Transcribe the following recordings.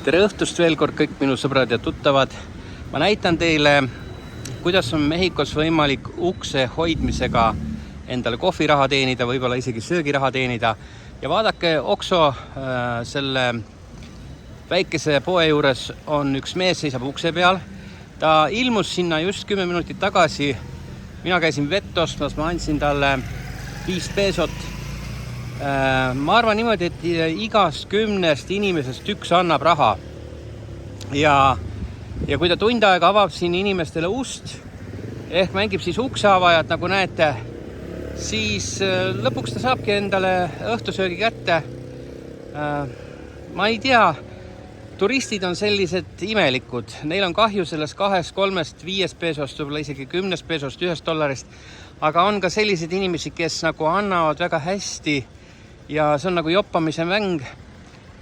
Tere õhtust veel kord kõik minu sõbrad ja tuttavad. Ma näitan teile, kuidas on Mehhikos võimalik ukse hoidmisega endale kohviraha teenida, võib-olla isegi söögiraha teenida. Ja vaadake, Oxo selle väikese poe juures on üks mees, seisab ukse peal. Ta ilmus sinna just 10 minutit tagasi. Mina käisin vett ostmas, ma andsin talle 5 peesot. Ma arvan niimoodi, et igast 10 inimesest üks annab raha. Ja kui ta tund aega avab siin inimestele ust, ehk mängib siis ukseavajat, nagu näete, siis lõpuks ta saabki endale õhtusöögi kätte. Ma ei tea, turistid on sellised imelikud. Neil on kahju sellest 2, 3, 5 peesost, võib-olla isegi 10 peesost, $1. Aga on ka sellised inimesi, kes nagu annavad väga hästi ja see on nagu joppamise mäng.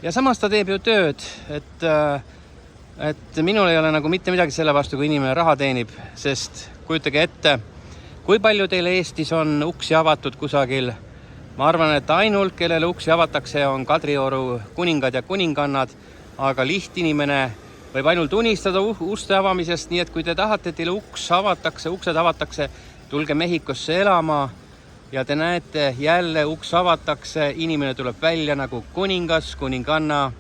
Ja samas ta teeb ju tööd, et minul ei ole nagu mitte midagi selle vastu, kui inimene raha teenib, sest kujutage ette, kui palju teil Eestis on uksi avatud kusagil. Ma arvan, et ainult, kellele uksi avatakse, on Kadrioru kuningad ja kuningannad, aga lihtinimene võib ainult unistada uste avamisest, nii et kui te tahate, et teile uksed avatakse, tulge Mehhikosse elama ja te näete, jälle uks avatakse, inimene tuleb välja nagu kuningas, kuninganna.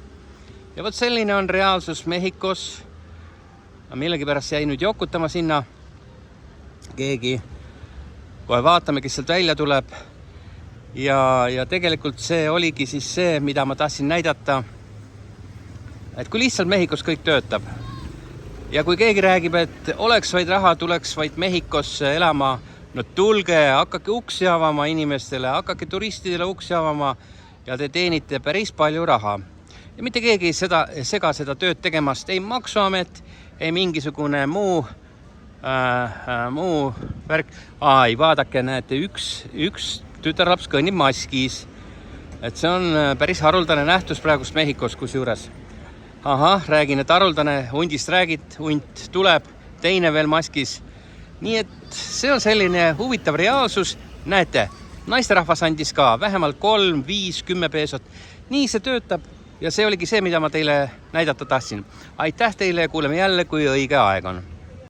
Ja võt selline on reaalsus Mehhikos. Ma millegipärast jäi nüüd jokutama sinna. Keegi. Kohe vaatame, kes sealt välja tuleb. Ja tegelikult see oligi siis see, mida ma tahtsin näidata. Et kui lihtsalt Mehhikos kõik töötab. Ja kui keegi räägib, et oleks vaid raha, tuleks vaid Mehhikosse elama, no tulge, hakake uksi avama inimestele, hakake turistidele uksi avama ja te teenite päris palju raha. Ja mitte keegi ei sega seda tööd tegemast, ei maksuamet, ei mingisugune muu värk. Ei, vaadake, näete, üks tütarlaps kõnnib maskis. Et see on päris haruldane nähtus praegust Mehhikos kusjuures. Räägin, et haruldane, hundist räägid, hunt tuleb, teine veel maskis. Nii et see on selline huvitav reaalsus. Näete, naisterahvas andis ka vähemalt 3, 5, 10 peesot. Nii see töötab ja see oligi see, mida ma teile näidata tahtsin. Aitäh teile ja kuuleme jälle, kui õige aeg on.